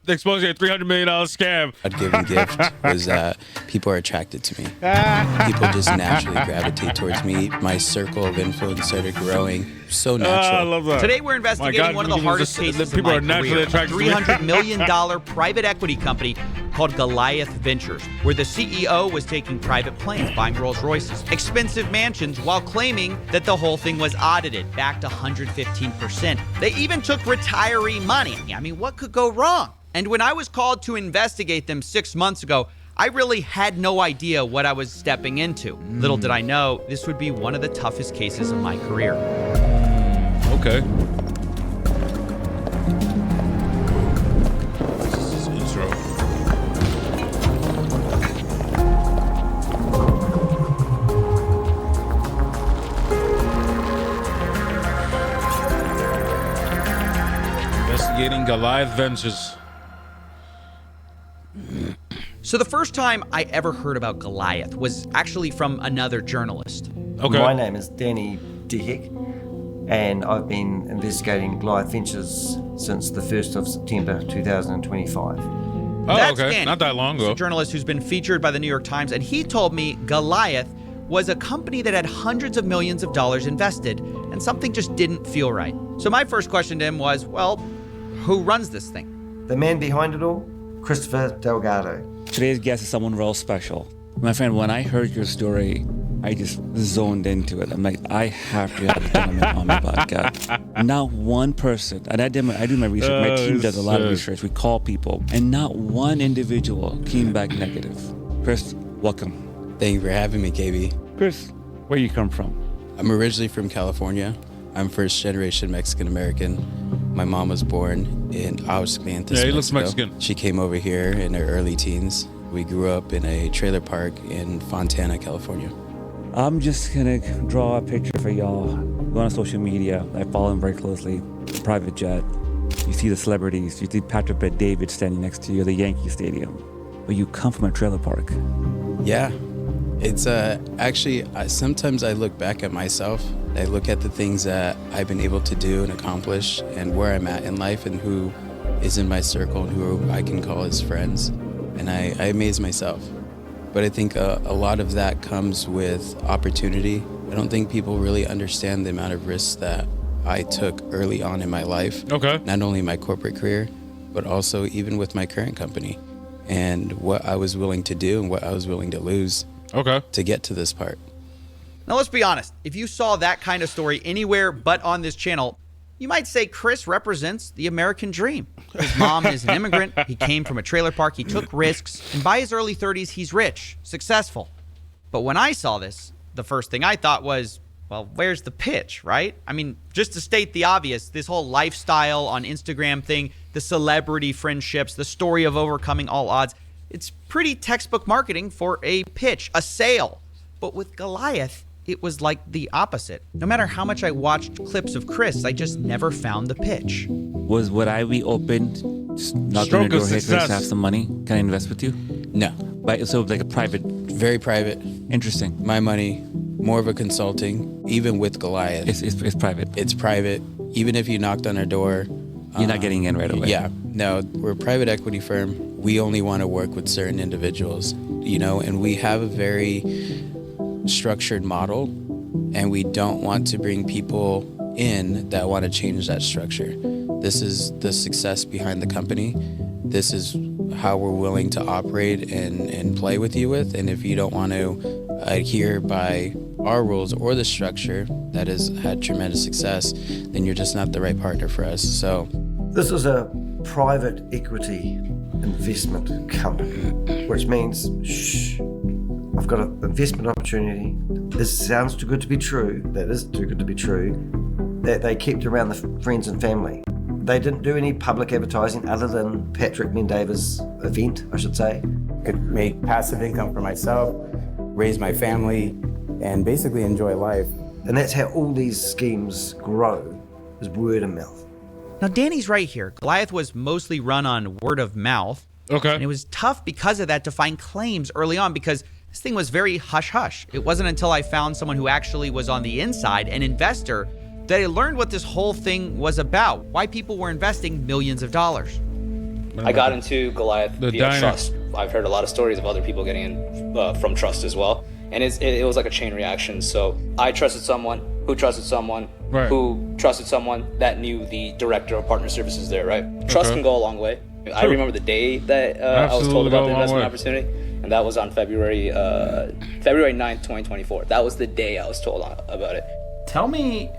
Exposing a $300 million scam. God-given gift was people are attracted to me. People just naturally gravitate towards me. My circle of influence started growing so natural. I love that. Today we're investigating one of the hardest cases people of are my naturally career. attracted to me. $300 million private equity company called Goliath Ventures, where the CEO was taking private planes, buying Rolls Royces, expensive mansions, while claiming that the whole thing was audited, back to 115%. They even took retiree money. I mean, what could go wrong? And when I was called to investigate them 6 months ago, I really had no idea what I was stepping into. Little did I know, this would be one of the toughest cases of my career. Okay. This is intro. Investigating Goliath Ventures. So the first time I ever heard about Goliath was actually from another journalist. Okay. My name is Danny Dehick, and I've been investigating Goliath Ventures since the 1st of September 2025. Oh, That's okay. Danny. Not that long He's ago. a journalist who's been featured by the New York Times, and he told me Goliath was a company that had hundreds of millions of dollars invested, and something just didn't feel right. So my first question to him was, well, who runs this thing? The man behind it all, Christopher Delgado. Today's guest is someone real special. My friend, when I heard your story, I just zoned into it. I'm like, I have to have this gentleman on my podcast. Not one person, and I do my research, my team does a lot of research, we call people, and not one individual came back negative. Chris, welcome. Thank you for having me, KB. Chris, where you come from? I'm originally from California. I'm first generation Mexican American. My mom was born in Aguascalientes, Yeah, he looks Mexico. Mexican. She came over here in her early teens. We grew up in a trailer park in Fontana, California. I'm just gonna draw a picture for y'all. Go on social media. I follow him very closely. Private jet. You see the celebrities. You see Patrick Bet-David standing next to you at the Yankee Stadium. But you come from a trailer park. Yeah, it's actually, sometimes I look back at myself. I look at the things that I've been able to do and accomplish and where I'm at in life and who is in my circle and who I can call as friends. And I amaze myself. But I think a lot of that comes with opportunity. I don't think people really understand the amount of risks that I took early on in my life. Okay. Not only my corporate career, but also even with my current company and what I was willing to do and what I was willing to lose Okay. to get to this part. Now let's be honest, if you saw that kind of story anywhere but on this channel, you might say Chris represents the American dream. His mom is an immigrant, he came from a trailer park, he took risks, and by his early 30s, he's rich, successful. But when I saw this, the first thing I thought was, well, where's the pitch, right? I mean, just to state the obvious, this whole lifestyle on Instagram thing, the celebrity friendships, the story of overcoming all odds, it's pretty textbook marketing for a pitch, a sale. But with Goliath, it was like the opposite. No matter how much I watched clips of Chris, I just never found the pitch. Would I be open, just knock on Stroke your door, of hey, Chris, success. have some money? Can I invest with you? No, So like a private, very private. interesting. My money, more of a consulting, even with Goliath. It's private. It's private. Even if you knocked on our door. You're not getting in right away. Yeah, no, we're a private equity firm. We only want to work with certain individuals, and we have a very structured model, and we don't want to bring people in that want to change that structure. This is the success behind the company. This is how we're willing to operate and play with you with. And if you don't want to adhere by our rules or the structure that has had tremendous success, then you're just not the right partner for us. So This is a private equity investment company, which means, I've got an investment opportunity. This sounds too good to be true. That is too good to be true. That they kept around the friends and family. They didn't do any public advertising other than Patrick Bet-David's event, I should say. Could make passive income for myself, raise my family, and basically enjoy life. And that's how all these schemes grow, is word of mouth. Now, Danny's right here. Goliath was mostly run on word of mouth. Okay. And it was tough because of that to find claims early on because this thing was very hush-hush. It wasn't until I found someone who actually was on the inside, an investor, that I learned what this whole thing was about, why people were investing millions of dollars. I got into Goliath The via diner. trust. I've heard a lot of stories of other people getting in from trust as well. And it was like a chain reaction. So I trusted someone who trusted someone Right. who trusted someone that knew the director of partner services there, right? Trust can go a long way. I remember the day that I was told Absolutely about go the a long investment way. opportunity. And that was on February 9th, 2024. That was the day I was told about it. Tell me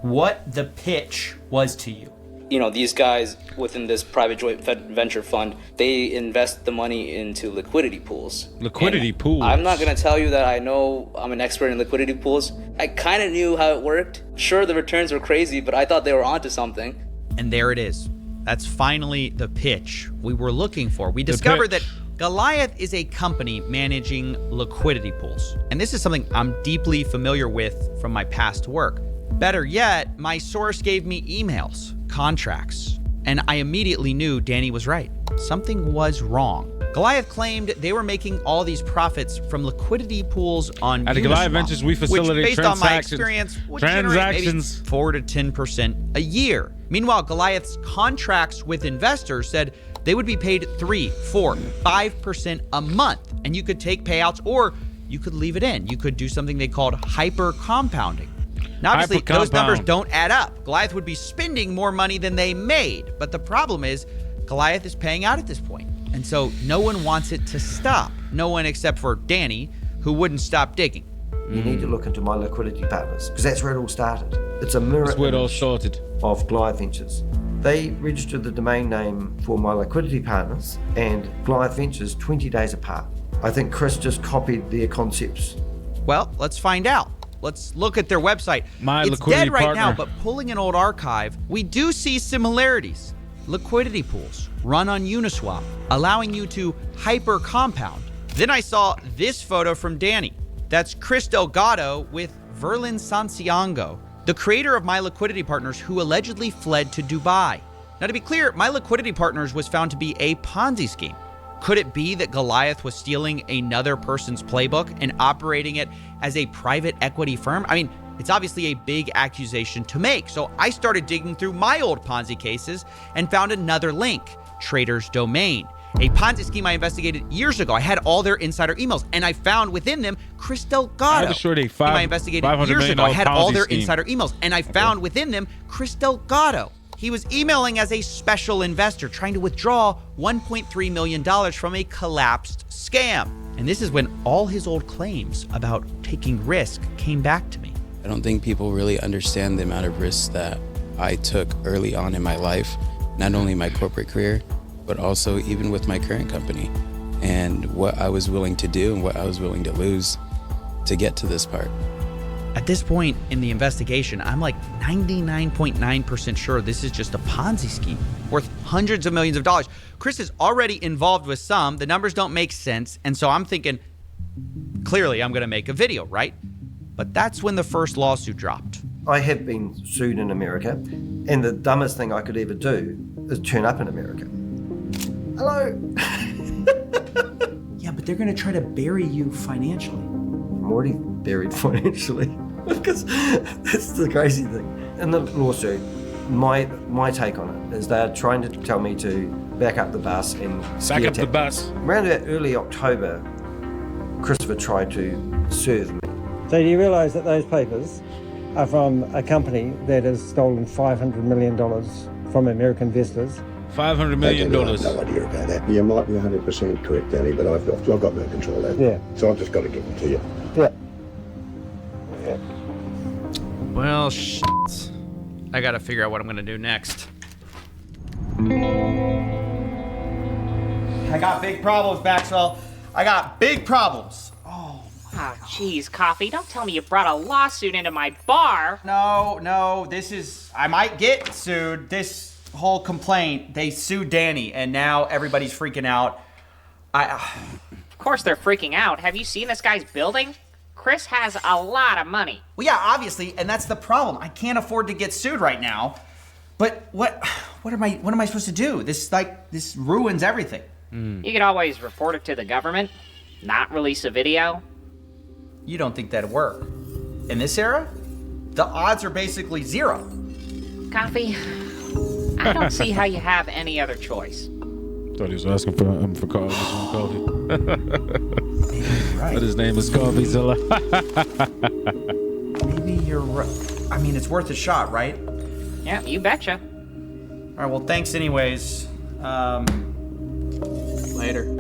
what the pitch was to you. You know, these guys within this private joint venture fund, they invest the money into liquidity pools. Liquidity And pools. I'm not going to tell you that I know I'm an expert in liquidity pools. I kind of knew how it worked. Sure, the returns were crazy, but I thought they were onto something. And there it is. That's finally the pitch we were looking for. We discovered that pitch. Goliath is a company managing liquidity pools. And this is something I'm deeply familiar with from my past work. Better yet, my source gave me emails, contracts, and I immediately knew Danny was right. Something was wrong. Goliath claimed they were making all these profits from liquidity pools on At the Goliath Uniswap, Ventures, we facilitate which, based on my transactions. experience, would generate maybe Transactions. 4 to 10% a year. Meanwhile, Goliath's contracts with investors said they would be paid 3, 4, 5% a month, and you could take payouts or you could leave it in. You could do something they called hyper compounding. Now, obviously, those numbers Hyper-compound. don't add up. Goliath would be spending more money than they made, but the problem is Goliath is paying out at this point, and so no one wants it to stop. No one except for Danny, who wouldn't stop digging. You need to look into my liquidity partners because that's where it all started. It's a mirror That's where it all image started. of Goliath Ventures. They registered the domain name for my liquidity partners and Goliath Ventures 20 days apart. I think Chris just copied their concepts. Well, let's find out. Let's look at their website. My It's liquidity dead right now, partner. but pulling an old archive, we do see similarities. Liquidity pools run on Uniswap, allowing you to hyper compound. Then I saw this photo from Danny. That's Chris Delgado with Verlin Santiago, the creator of My Liquidity Partners, who allegedly fled to Dubai. Now, to be clear, My Liquidity Partners was found to be a Ponzi scheme. Could it be that Goliath was stealing another person's playbook and operating it as a private equity firm? I mean, it's obviously a big accusation to make. So I started digging through my old Ponzi cases and found another link, Trader's Domain, a Ponzi scheme I investigated years ago. I had all their insider emails, and I found within them Chris Delgado. I had to short a Scheme I investigated $500 years ago. I had all Ponzi their scheme. insider emails, and I found within them Chris Delgado. He was emailing as a special investor trying to withdraw $1.3 million from a collapsed scam. And this is when all his old claims about taking risk came back to me. I don't think people really understand the amount of risks that I took early on in my life, not only my corporate career, but also even with my current company, and what I was willing to do and what I was willing to lose to get to this part. At this point in the investigation, I'm like 99.9% sure this is just a Ponzi scheme worth hundreds of millions of dollars. Chris is already involved with some. The numbers don't make sense. And so I'm thinking, clearly I'm going to make a video, right? But that's when the first lawsuit dropped. I have been sued in America, and the dumbest thing I could ever do is turn up in America. Hello. Yeah, but they're going to try to bury you financially. I'm already buried financially because that's the crazy thing. In the lawsuit, my take on it is they're trying to tell me to back up the bus and Back up the bus. Around about early October, Christopher tried to serve me. So do you realise that those papers are from a company that has stolen $500 million from American investors? $500 million. I have no idea about that. You might be 100% correct, Danny, but I've got no control over it. Yeah. So I've just got to give them to you. Yeah. Well, shit. I got to figure out what I'm going to do next. I got big problems, Maxwell. I got big problems. Oh, jeez, Coffee. Don't tell me you brought a lawsuit into my bar. No, this is... I might get sued. This whole complaint, they sued Danny, and now everybody's freaking out. Of course they're freaking out. Have you seen this guy's building? Chris has a lot of money. Well, yeah, obviously, and that's the problem. I can't afford to get sued right now. But what am I supposed to do? This ruins everything. You could always report it to the government, not release a video. You don't think that'd work? In this era? the odds are basically zero. Coffee, I don't see how you have any other choice. Thought he was asking for coffee. Right. But his name is Coffeezilla. Maybe you're right. I mean, it's worth a shot, right? Yeah, you betcha. All right, well, thanks anyways. Later.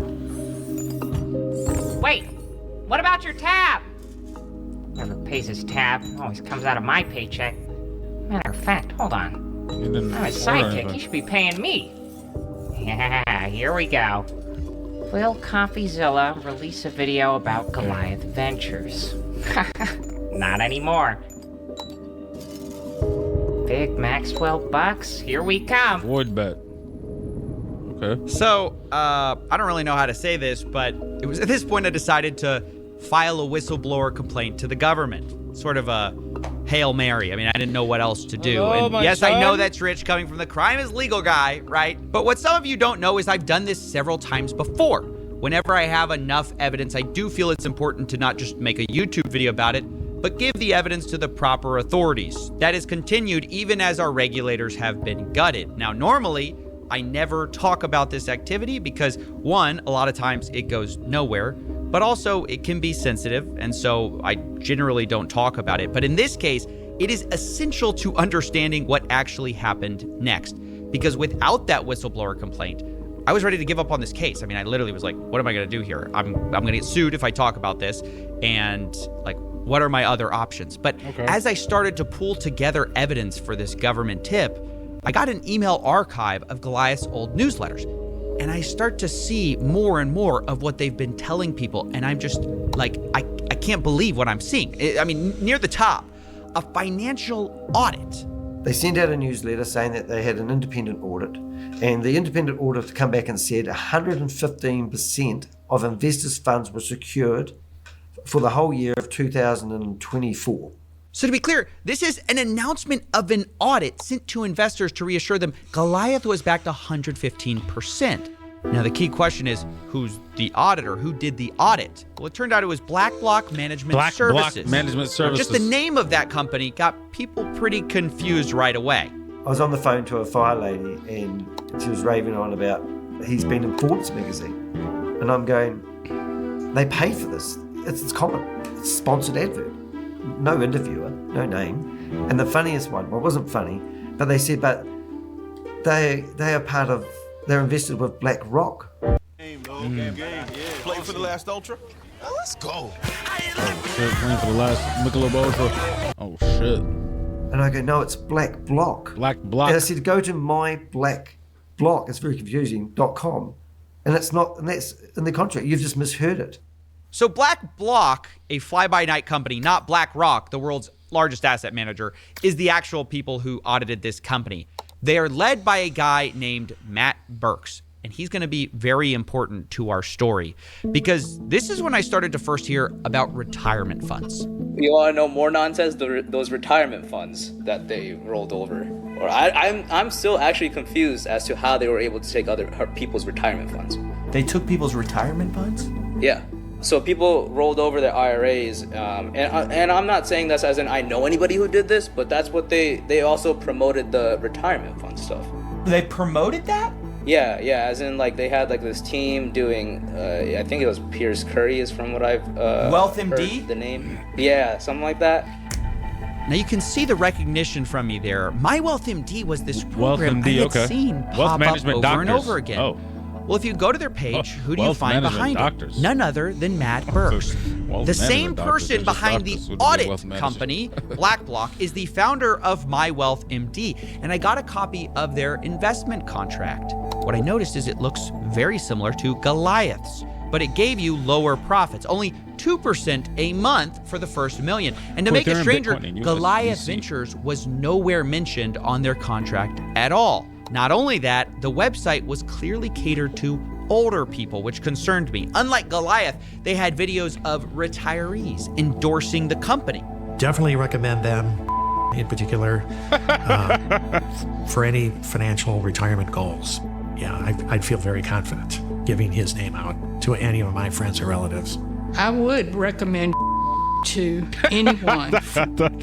Wait, what about your tab? Never pays his tab. Always comes out of my paycheck. Matter of fact, hold on. I'm his sidekick. He should be paying me. Yeah, here we go. Will Coffeezilla release a video about Goliath Ventures? Not anymore. Big Maxwell bucks, here we come. Void bet. Okay. So, I don't really know how to say this, but it was at this point I decided to file a whistleblower complaint to the government. Sort of a Hail Mary. I mean, I didn't know what else to do. Hello, And my yes, I son. know that's rich coming from the crime is legal guy, right? But what some of you don't know is I've done this several times before. Whenever I have enough evidence, I do feel it's important to not just make a YouTube video about it, but give the evidence to the proper authorities. That is continued even as our regulators have been gutted. Now, normally, I never talk about this activity because, one, a lot of times it goes nowhere, but also it can be sensitive, and so I generally don't talk about it. But in this case, it is essential to understanding what actually happened next, because without that whistleblower complaint, I was ready to give up on this case. I mean, I literally was like, what am I going to do here? I'm going to get sued if I talk about this, and like, what are my other options? But as I started to pull together evidence for this government tip, I got an email archive of Goliath's old newsletters. And I start to see more and more of what they've been telling people. And I'm just like, I can't believe what I'm seeing. I mean, near the top, a financial audit. They sent out a newsletter saying that they had an independent audit, and the independent audit come back and said 115% of investors' funds were secured for the whole year of 2024. So to be clear, this is an announcement of an audit sent to investors to reassure them Goliath was backed 115%. Now, the key question is, who's the auditor? Who did the audit? Well, it turned out it was Black Block Management Services. Block Management Services. Just the name of that company got people pretty confused right away. I was on the phone to a fire lady, and she was raving on about he's been in Forbes magazine. And I'm going, they pay for this. It's common. It's a sponsored advert. No interviewer, no name. And the funniest one, well, it wasn't funny, but they said, but they are part of, they're invested with BlackRock. Play for the last Ultra? Let's go. Playing for the last Michelob Ultra. Oh, shit. And I go, no, it's Black Block. Black Block. And I said, go to my Black Block, it's very confusing, .com. And it's not, and that's in the contract. You've just misheard it. So Black Block, a fly-by-night company, not BlackRock, the world's largest asset manager, is the actual people who audited this company. They are led by a guy named Matt Burks, and he's going to be very important to our story because this is when I started to first hear about retirement funds. You want to know more nonsense? Those retirement funds that they rolled over. Or I'm still actually confused as to how they were able to take other people's retirement funds. They took people's retirement funds? Yeah. So people rolled over their IRAs, and I'm not saying that's as in I know anybody who did this, but that's what they also promoted the retirement fund stuff. They promoted that? Yeah, as in like they had like this team doing, I think it was Pierce Curry is from what I've WealthMD? heard the name. Yeah, something like that. Now you can see the recognition from me there. My WealthMD was this program WealthMD, I had seen Wealth pop up Management over Doctors. and over again. Oh. Well, if you go to their page, who do you Wealth find Management behind Doctors. it? None other than Matt Burks. Wealth The same Management Doctors, person they're just behind the doctors who do wealth audit management. company, BlackBlock, is the founder of MyWealthMD, and I got a copy of their investment contract. What I noticed is it looks very similar to Goliath's, but it gave you lower profits, only 2% a month for the first $1 million. And to Put make it there in stranger, Bitcoin in Goliath USDC. Ventures was nowhere mentioned on their contract at all. Not only that, the website was clearly catered to older people, which concerned me. Unlike Goliath, they had videos of retirees endorsing the company. Definitely recommend them in particular for any financial retirement goals. Yeah, I'd feel very confident giving his name out to any of my friends or relatives. I would recommend to anyone,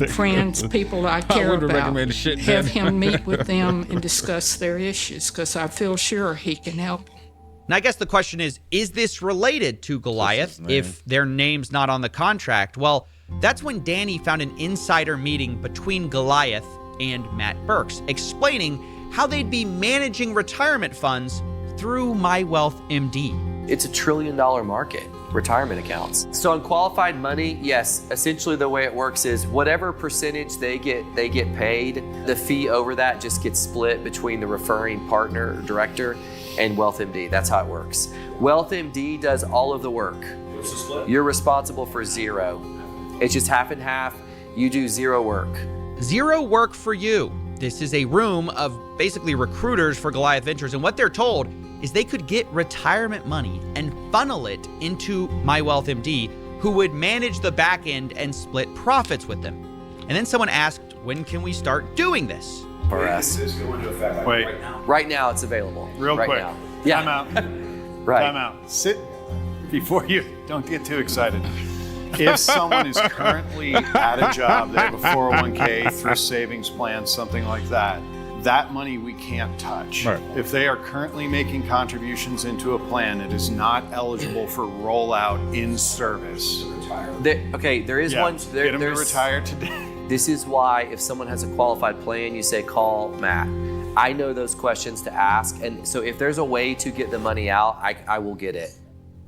friends, people I care wouldn't about, recommend shit, have Dan. him meet with them and discuss their issues, because I feel sure he can help. Now, I guess the question is this related to Goliath if their name's not on the contract? Well, that's when Danny found an insider meeting between Goliath and Matt Burks, explaining how they'd be managing retirement funds through MyWealthMD. It's $1 trillion market, retirement accounts. So on qualified money, yes, essentially the way it works is whatever percentage they get paid, the fee over that just gets split between the referring partner or director and WealthMD. That's how it works. WealthMD does all of the work. What's the split? You're responsible for zero. It's just half and half. You do zero work. Zero work for you. This is a room of basically recruiters for Goliath Ventures, and what they're told is they could get retirement money and funnel it into MyWealthMD, who would manage the back end and split profits with them. And then someone asked, when can we start doing this? For us. This is going into effect right now. Right now it's available. Real right quick. Now. Yeah. Time out. Right. Time out. Sit before you don't get too excited. If someone is currently at a job, they have a 401k, thrift savings plan, something like that, that money we can't touch. Right. If they are currently making contributions into a plan, it is not eligible for rollout in service. There is one. Get them to retire today. This is why if someone has a qualified plan, you say, call Matt. I know those questions to ask. And so if there's a way to get the money out, I will get it.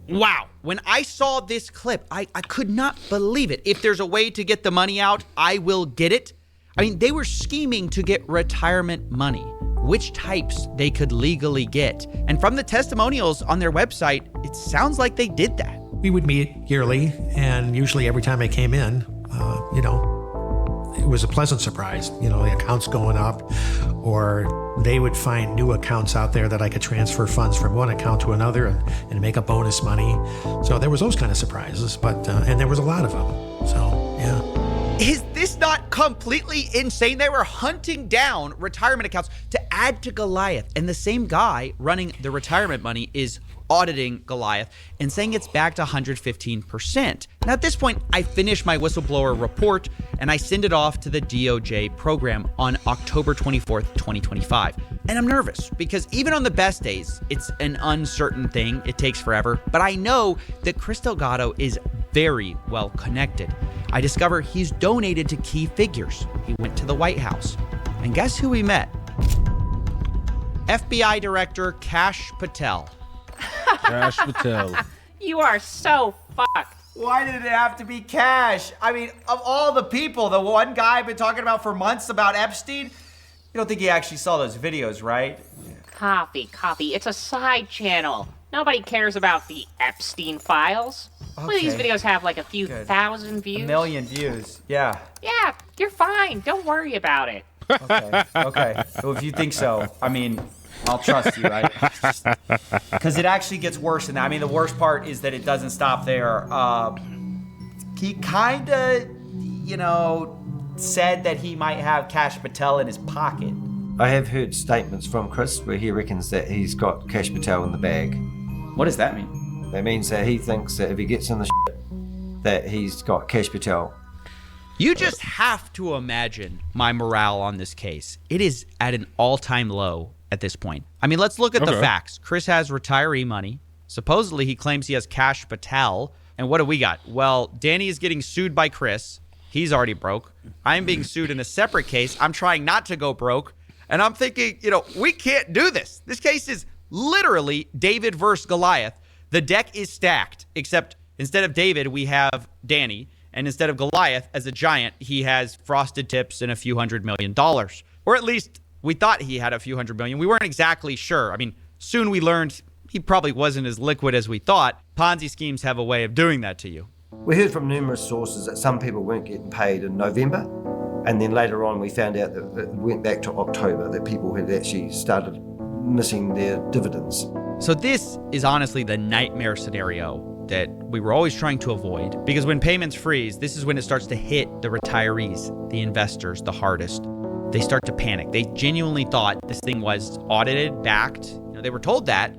Wow. When I saw this clip, I could not believe it. If there's a way to get the money out, I will get it. I mean, they were scheming to get retirement money, which types they could legally get. And from the testimonials on their website, it sounds like they did that. We would meet yearly, and usually every time I came in, it was a pleasant surprise. The accounts going up, or they would find new accounts out there that I could transfer funds from one account to another and make a bonus money. So there was those kind of surprises, but and there was a lot of them. So yeah. Is this not completely insane? They were hunting down retirement accounts to add to Goliath, and the same guy running the retirement money is auditing Goliath and saying it's back to 115%. Now at this point, I finish my whistleblower report and I send it off to the DOJ program on October 24th, 2025. And I'm nervous because even on the best days, it's an uncertain thing. It takes forever. But I know that Chris Delgado is very well connected. I discover he's donated to key figures. He went to the White House. And guess who he met? FBI Director Kash Patel. Kash Patel. You are so fucked. Why did it have to be Cash? I mean, of all the people, the one guy I've been talking about for months about Epstein, you don't think he actually saw those videos, right? Copy. It's a side channel. Nobody cares about the Epstein files. Well, these videos have like a few thousand views. 1 million views, yeah. Yeah, you're fine. Don't worry about it. Okay. Well, if you think so, I mean, I'll trust you, right? Because it actually gets worse than that. I mean, the worst part is that it doesn't stop there. He kind of, said that he might have Kash Patel in his pocket. I have heard statements from Chris where he reckons that he's got Kash Patel in the bag. What does that mean? That means that he thinks that if he gets in the shit, that he's got Kash Patel. You just have to imagine my morale on this case. It is at an all-time low at this point. I mean, let's look at the facts. Chris has retiree money. Supposedly, he claims he has Kash Patel. And what do we got? Well, Danny is getting sued by Chris. He's already broke. I'm being sued in a separate case. I'm trying not to go broke. And I'm thinking, we can't do this. This case is literally David versus Goliath. The deck is stacked, except instead of David, we have Danny. And instead of Goliath as a giant, he has frosted tips and a few $100 million. Or at least we thought he had a few $100 million. We weren't exactly sure. I mean, soon we learned he probably wasn't as liquid as we thought. Ponzi schemes have a way of doing that to you. We heard from numerous sources that some people weren't getting paid in November. And then later on, we found out that it went back to October, that people had actually started missing their dividends. So this is honestly the nightmare scenario that we were always trying to avoid, because when payments freeze, this is when it starts to hit the retirees, the investors, the hardest. They start to panic. They genuinely thought this thing was audited, backed. They were told that.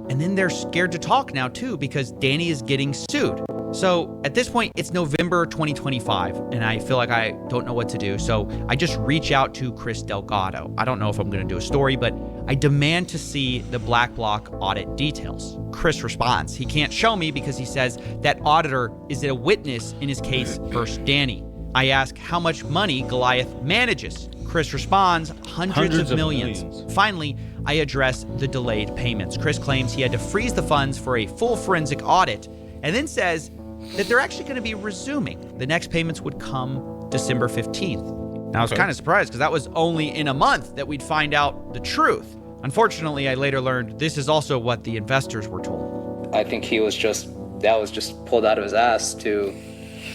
And then they're scared to talk now too, because Danny is getting sued. So at this point, it's November 2025, and I feel like I don't know what to do. So I just reach out to Chris Delgado. I don't know if I'm going to do a story, but I demand to see the Black Bloc audit details. Chris responds. He can't show me because he says that auditor is a witness in his case versus Danny. I ask how much money Goliath manages. Chris responds, hundreds of millions. Finally, I address the delayed payments. Chris claims he had to freeze the funds for a full forensic audit, and then says that they're actually going to be resuming. The next payments would come December 15th. Now, I was kind of surprised because that was only in a month that we'd find out the truth. Unfortunately, I later learned this is also what the investors were told. I think that was just pulled out of his ass to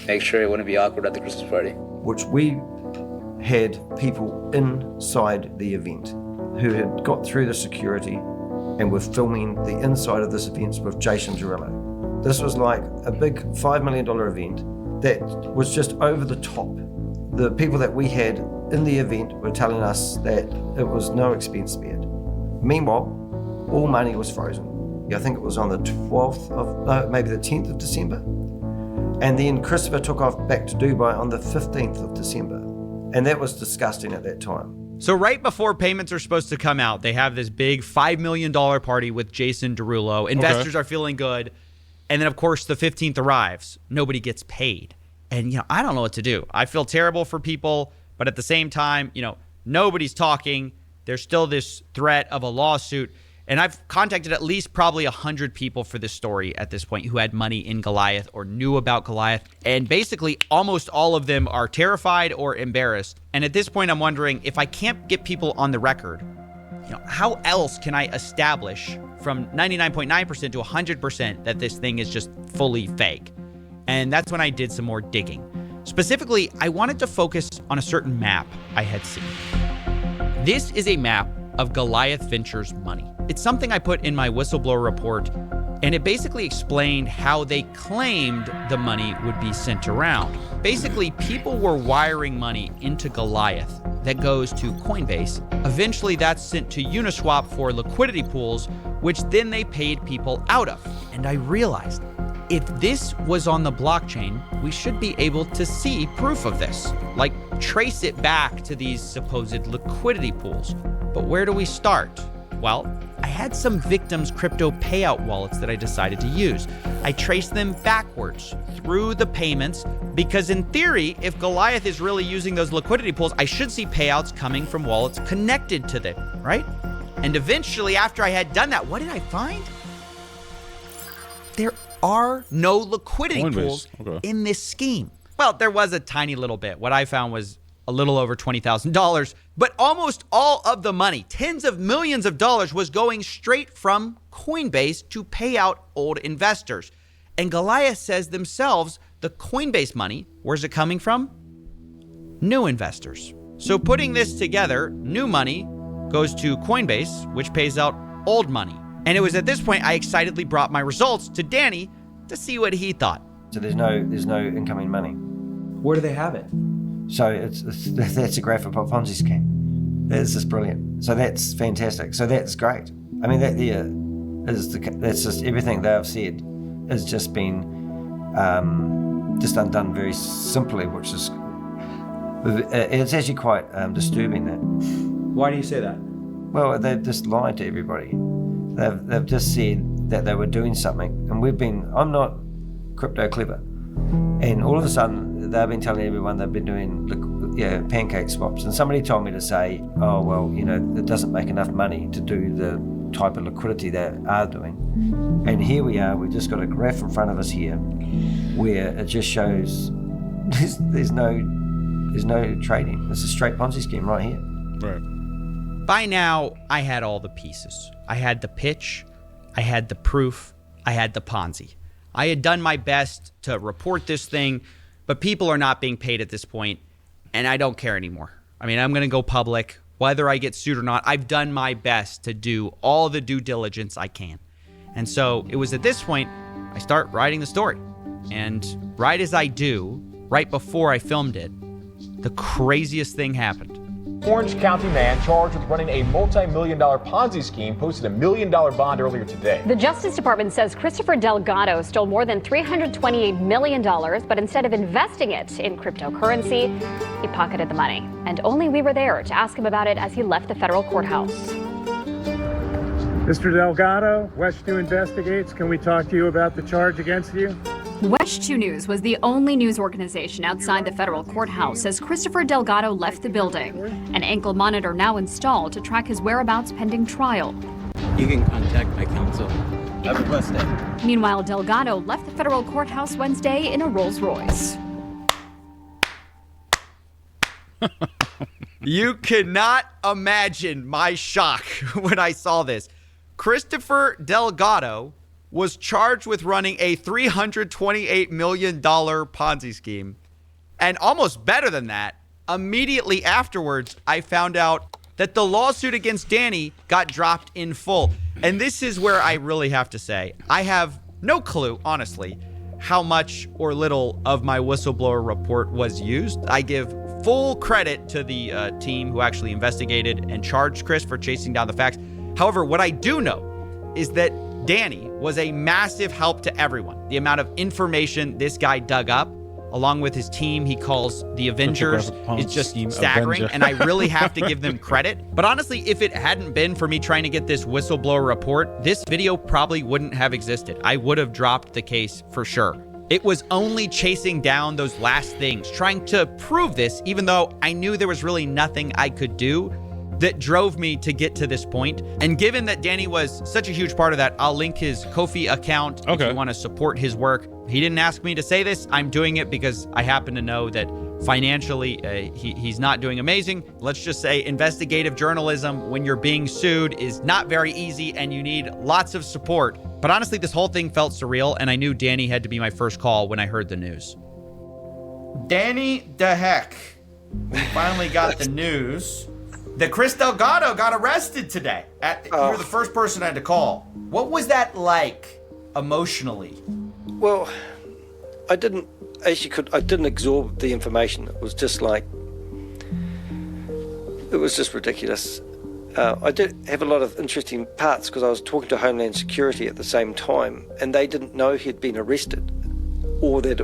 make sure it wouldn't be awkward at the Christmas party. Which we had people inside the event who had got through the security and were filming the inside of this event with Jason Derulo. This was like a big $5 million event that was just over the top. The people that we had in the event were telling us that it was no expense spared. Meanwhile, all money was frozen. I think it was on the 10th of December. And then Christopher took off back to Dubai on the 15th of December. And that was disgusting at that time. So right before payments are supposed to come out, they have this big $5 million party with Jason Derulo. Investors are feeling good. And then, of course, the 15th arrives. Nobody gets paid. And, I don't know what to do. I feel terrible for people, but at the same time, nobody's talking. There's still this threat of a lawsuit. And I've contacted at least probably 100 people for this story at this point who had money in Goliath or knew about Goliath. And basically, almost all of them are terrified or embarrassed. And at this point, I'm wondering if I can't get people on the record, how else can I establish from 99.9% to 100% that this thing is just fully fake? And that's when I did some more digging. Specifically, I wanted to focus on a certain map I had seen. This is a map of Goliath Ventures money. It's something I put in my whistleblower report, and it basically explained how they claimed the money would be sent around. Basically, people were wiring money into Goliath that goes to Coinbase. Eventually, that's sent to Uniswap for liquidity pools, which then they paid people out of. And I realized, if this was on the blockchain, we should be able to see proof of this, like trace it back to these supposed liquidity pools. But where do we start? Well, I had some victims' crypto payout wallets that I decided to use. I traced them backwards through the payments because in theory, if Goliath is really using those liquidity pools, I should see payouts coming from wallets connected to them, right? And eventually, after I had done that, what did I find? There are no liquidity pools in this scheme. Well, there was a tiny little bit. What I found was a little over $20,000, but almost all of the money, tens of millions of dollars, was going straight from Coinbase to pay out old investors. And Goliath says themselves, the Coinbase money, where's it coming from? New investors. So putting this together, new money goes to Coinbase, which pays out old money. And it was at this point I excitedly brought my results to Danny to see what he thought. So there's no incoming money. Where do they have it? So that's a graph of a Ponzi scheme. That's just brilliant. So that's fantastic. So that's great. I mean, that's just everything they've said has just been just undone very simply, which is it's actually quite disturbing. That. Why do you say that? Well, they've just lied to everybody. They've just said that they were doing something, and I'm not crypto clever, and all of a sudden they've been telling everyone they've been doing pancake swaps, and somebody told me to say, oh well, it doesn't make enough money to do the type of liquidity they are doing. And here we are, we've just got a graph in front of us here where it just shows there's no trading. It's a straight Ponzi scheme right here. Right. By now, I had all the pieces. I had the pitch, I had the proof, I had the Ponzi. I had done my best to report this thing, but people are not being paid at this point, and I don't care anymore. I mean, I'm going to go public. Whether I get sued or not, I've done my best to do all the due diligence I can. And so it was at this point I start writing the story. And right as I do, right before I filmed it, the craziest thing happened. Orange County man charged with running a multi-million-dollar Ponzi scheme posted $1 million bond earlier today. The Justice Department says Christopher Delgado stole more than $328 million, but instead of investing it in cryptocurrency, he pocketed the money. And only we were there to ask him about it as he left the federal courthouse. Mr. Delgado, West 2 Investigates. Can we talk to you about the charge against you? West 2 News was the only news organization outside the federal courthouse as Christopher Delgado left the building. An ankle monitor now installed to track his whereabouts pending trial. You can contact my counsel. Have a blessed day. Meanwhile, Delgado left the federal courthouse Wednesday in a Rolls-Royce. You cannot imagine my shock when I saw this. Christopher Delgado was charged with running a $328 million Ponzi scheme. And almost better than that, immediately afterwards, I found out that the lawsuit against Danny got dropped in full. And this is where I really have to say, I have no clue, honestly, how much or little of my whistleblower report was used. I give full credit to the team who actually investigated and charged Chris for chasing down the facts. However, what I do know is that Danny was a massive help to everyone. The amount of information this guy dug up, along with his team he calls the Avengers, is just staggering, and I really have to give them credit. But honestly, if it hadn't been for me trying to get this whistleblower report, this video probably wouldn't have existed. I would have dropped the case for sure. It was only chasing down those last things, trying to prove this, even though I knew there was really nothing I could do, that drove me to get to this point. And given that Danny was such a huge part of that, I'll link his Ko-fi account if you want to support his work. He didn't ask me to say this. I'm doing it because I happen to know that financially he's not doing amazing. Let's just say investigative journalism, when you're being sued, is not very easy and you need lots of support. But honestly, this whole thing felt surreal, and I knew Danny had to be my first call when I heard the news. Danny the heck. We finally got the news that Chris Delgado got arrested today. You were the first person I had to call. What was that like emotionally? Well, I didn't absorb the information. It was just ridiculous. I did have a lot of interesting parts because I was talking to Homeland Security at the same time, and they didn't know he'd been arrested, or that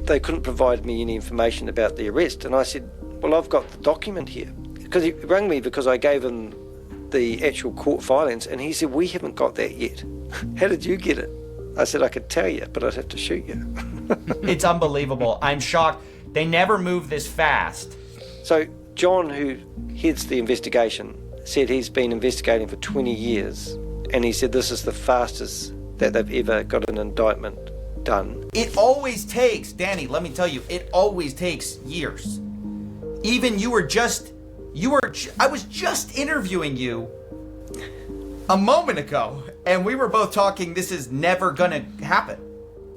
they couldn't provide me any information about the arrest. And I said, well, I've got the document here. Because he rang me because I gave him the actual court filings, and he said, we haven't got that yet. How did you get it? I said, I could tell you, but I'd have to shoot you. It's unbelievable. I'm shocked. They never move this fast. So John, who heads the investigation, said he's been investigating for 20 years, and he said this is the fastest that they've ever got an indictment done. It always takes, Danny, let me tell you, it always takes years. Even I was just interviewing you a moment ago, and we were both talking, this is never gonna happen.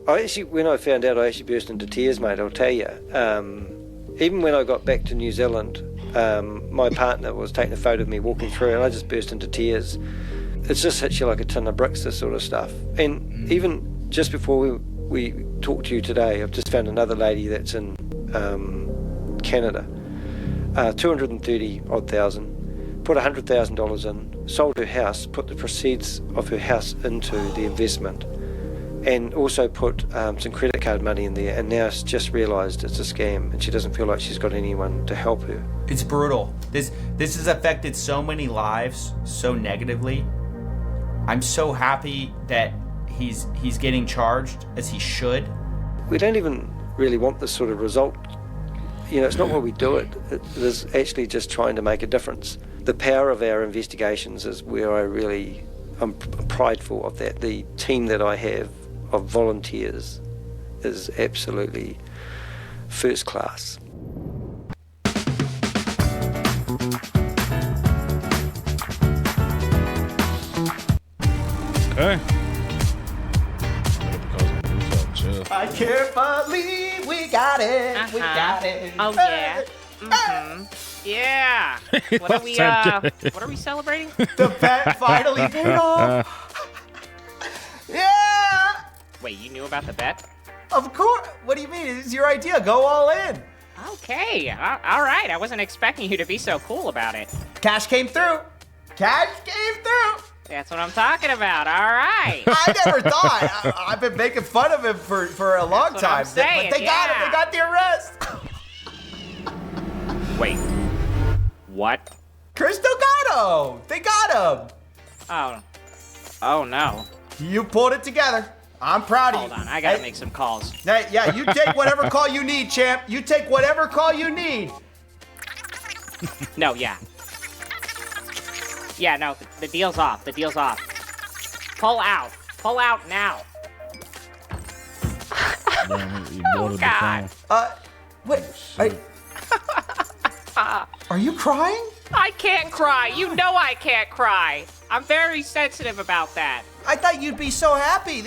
When I found out, I actually burst into tears, mate, I'll tell you. Even when I got back to New Zealand, my partner was taking a photo of me walking through, and I just burst into tears. It just hits you like a ton of bricks, this sort of stuff. And even just before we talked to you today, I've just found another lady that's in Canada. 230 odd thousand, put $100,000 in, sold her house, put the proceeds of her house into the investment, and also put some credit card money in there, and now she's just realised it's a scam, and she doesn't feel like she's got anyone to help her. It's brutal. This has affected so many lives so negatively. I'm so happy that he's getting charged, as he should. We don't even really want this sort of result. You know, it's not why we do it. It is actually just trying to make a difference. The power of our investigations is where I'm prideful of that. The team that I have of volunteers is absolutely first class. Okay. I can't believe we got it. We got it. Oh yeah. Mm-hmm. Yeah. What are we celebrating? The bet finally paid off. Yeah. Wait, you knew about the bet? Of course. What do you mean? It's your idea. Go all in. Okay, all right. I wasn't expecting you to be so cool about it. Cash came through. Cash came through. That's what I'm talking about. All right. I never thought. I've been making fun of him for a long That's what I'm time. saying, But they got him. They got the arrest. Wait. What? Chris Delgado. They got him. Oh no. You pulled it together. I'm proud of you. Hold on, I gotta make some calls. Hey, yeah, you take whatever call you need, champ. You take whatever call you need. No, yeah. Yeah, no, the deal's off. The deal's off. Pull out. Pull out now. Oh, God. Wait. Are you crying? I can't cry. You know I can't cry. I'm very sensitive about that. I thought you'd be so happy.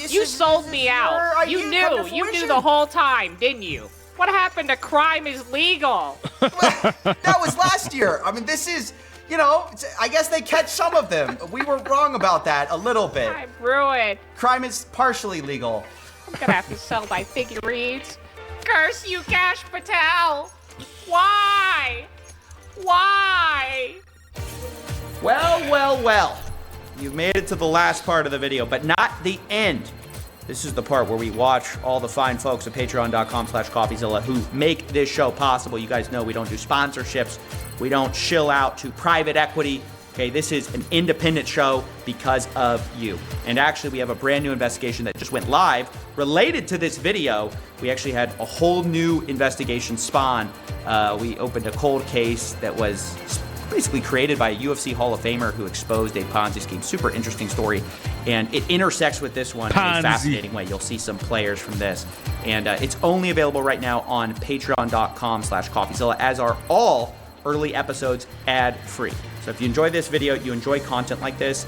You sold me out. You knew the whole time, didn't you? What happened to crime is legal? That was last year. I mean, this is, I guess they catch some of them. We were wrong about that a little bit. I'm ruined. Crime is partially legal. I'm gonna have to sell my figurines. Curse you, Cash Patel. Why? Why? Well. You've made it to the last part of the video, but not the end. This is the part where we watch all the fine folks at patreon.com/CoffeeZilla who make this show possible. You guys know we don't do sponsorships. We don't shill out to private equity. Okay, this is an independent show because of you. And actually, we have a brand new investigation that just went live related to this video. We actually had a whole new investigation spawn. We opened a cold case that was basically created by a UFC Hall of Famer who exposed a Ponzi scheme. Super interesting story. And it intersects with this one in a fascinating way. You'll see some players from this. And it's only available right now on patreon.com/CoffeeZilla, as are all early episodes ad-free. So if you enjoy this video, you enjoy content like this,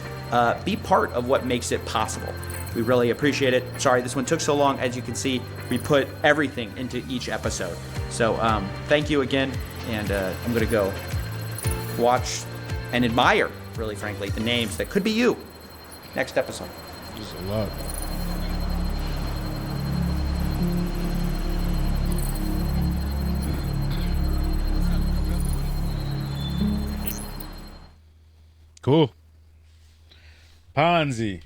be part of what makes it possible. We really appreciate it. Sorry, this one took so long. As you can see, we put everything into each episode. So thank you again. And I'm going to go watch and admire, really frankly, the names that could be you next episode. There's a lot. Cool. Ponzi.